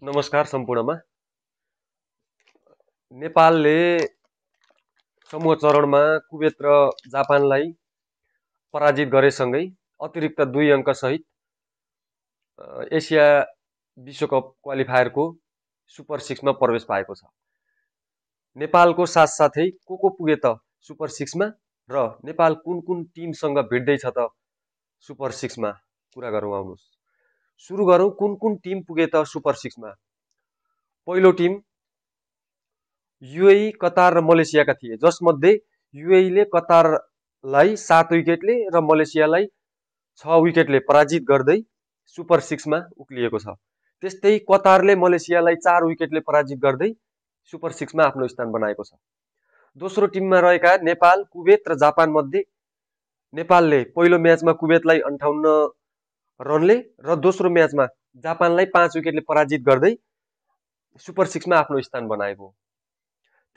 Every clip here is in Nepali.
नमस्कार सम्पूर्णमा। नेपालले समूह चरणमा कुवेत र जापानलाई पराजित गरेसँगै अतिरिक्त 2 अङ्क सहित एसिया विश्वकप क्वालिफायरको सुपर 6 मा प्रवेश पाएको छ। नेपालको साथसाथै को पुगे त सुपर 6 मा र नेपाल कुन टिमसँग भिड्दै छ त सुपर 6 मा कुरा गरौँ। आउनुहोस् सुरु गरौँ कुन टिम पुगे त सुपर 6 मा। पहिलो टिम युएई, कतार र मलेसियाका थिए, जसमध्ये युएईले कतारलाई 7 विकेटले र मलेसियालाई 6 विकेटले पराजित गर्दै सुपर 6 मा उक्लिएको छ। त्यस्तै कतारले मलेसियालाई 4 विकेटले पराजित गर्दै सुपर 6 मा आफ्नो स्थान बनाएको छ। दोस्रो टिममा रहेका नेपाल, कुवेत र जापान मध्ये नेपालले पहिलो म्याचमा कुवेतलाई 58 रनले र दोस्रो म्याचमा जापानलाई 5 विकेटले पराजित गर्दै सुपर 6 मा आफ्नो स्थान बनाएको।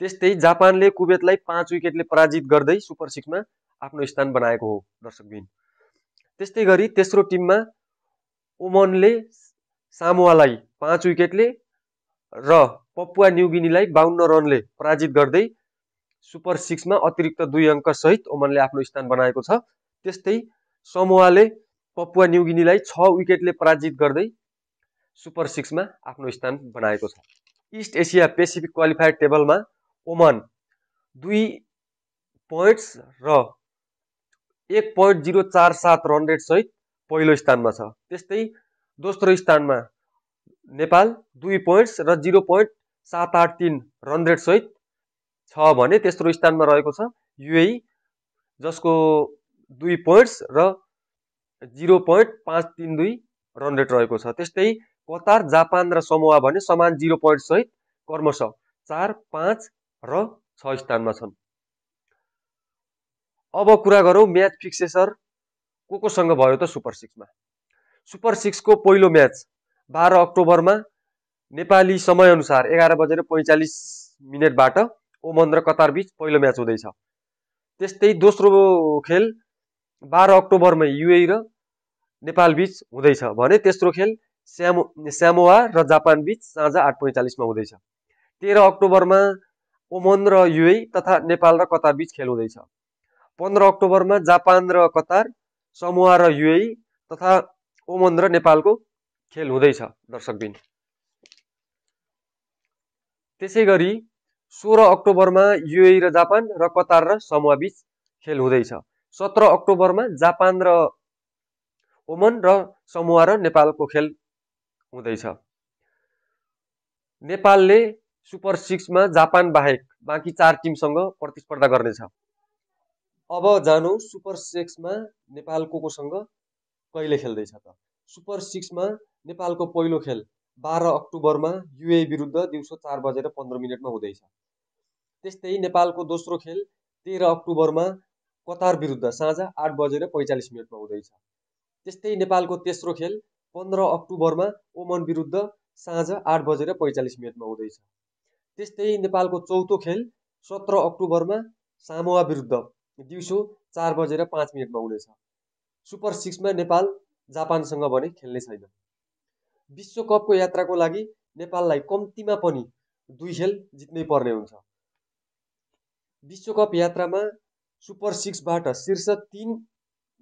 त्यस्तै जापानले कुवेतलाई 5 विकेटले पराजित गर्दै सुपर 6 मा आफ्नो स्थान बनाएको हो दर्शकबिन। त्यस्तै गरी तेस्रो टिममा ओमनले सामोआलाई 5 विकेटले र पपुवा न्युगिनीलाई 52 रनले पराजित गर्दै सुपर 6 मा अतिरिक्त 2 अङ्क सहित ओमनले आफ्नो स्थान बनाएको छ। त्यस्तै समोआले पपुवा न्युगिनीलाई 6 विकेटले पराजित गर्दै सुपर 6 मा आफ्नो स्थान बनाएको छ। इस्ट एसिया पेसिफिक क्वालिफायर टेबलमा ओमान 2 पोइन्ट्स र 1.047 रन रेट सहित पहिलो स्थानमा छ। त्यस्तै दोस्रो स्थानमा नेपाल 2 पोइन्ट्स र 0.783 रन रेट सहित छ भने तेस्रो स्थानमा रहेको छ युएई, जसको 2 पोइन्ट्स र 0.532 रन रेट रहेको छ। त्यस्तै कतार, जापान र समोआ भने समान 0 पोइन्ट सहित क्रमशः 4, 5 र 6 स्थानमा छन्। अब कुरा गरौँ म्याच फिक्सेसर कोसँग भयो त सुपर 6 मा। सुपर 6 को पहिलो म्याच 12 अक्टोबरमा नेपाली समयअनुसार 11:45 बाट ओमान र कतार बीच पहिलो म्याच हुँदैछ। त्यस्तै दोस्रो खेल 12 अक्टोबरमै युएई र नेपाल बीच हुँदैछ भने तेस्रो खेल सामोआ र जापान बीच साँझ 8:45 मा हुँदैछ। 13 अक्टोबरमा ओमान र युएई तथा नेपाल र कतार बीच खेल हुँदैछ। 15 अक्टोबरमा जापान र कतार, समोआ र युएई तथा ओमान र नेपालको खेल हुँदैछ दर्शकबिन। त्यसै गरी 16 अक्टोबरमा युएई र जापान र कतार र समोआ बीच खेल हुँदैछ। 17 अक्टोबरमा जापान र ओमान र समोआ र नेपालको खेल हुँदैछ। नेपालले सुपर 6 मा जापान बाहेक बाँकी 4 टिमसँग प्रतिस्पर्धा गर्नेछ। अब जानौ सुपर 6 मा नेपाल कोसँग कहिले खेल्दैछ त। सुपर 6 मा नेपालको पहिलो खेल 12 अक्टोबरमा युएई विरुद्ध दिउँसो 4:15 मा हुँदैछ। त्यस्तै नेपालको दोस्रो खेल 13 अक्टोबरमा कतार विरुद्ध साँझ 8:45 मा हुँदैछ। त्यस्तै नेपालको तेस्रो खेल 15 अक्टोबरमा ओमान विरुद्ध साँझ 8:45 मा हुँदैछ। त्यस्तै नेपालको चौथो खेल 17 अक्टोबरमा सामोआ विरुद्ध दिउँसो 4:05 मा हुनेछ। सुपर 6 मा नेपाल जापानसँग भने खेल्ने छैन। विश्वकपको यात्राको लागि नेपाललाई कम्तीमा पनि 2 खेल जित्नै पर्ने हुन्छ। विश्वकप यात्रामा सुपर 6 बाट शीर्ष 3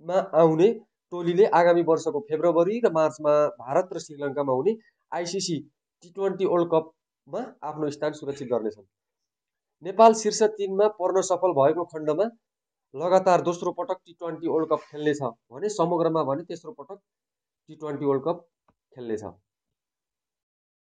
मा आउने टोलीले आगामी वर्षको फेब्रुअरी र मार्चमा भारत र श्रीलङ्कामा हुने आइसिसी T20 वर्ल्ड कपमा आफ्नो स्थान सुरक्षित गर्नेछन्। नेपाल शीर्ष 3 मा पर्न सफल भएको खण्डमा लगातार दोस्रो पटक T20 वर्ल्ड कप खेल्नेछ भने समग्रमा भने तेस्रो पटक T20 वर्ल्ड कप खेल्नेछ।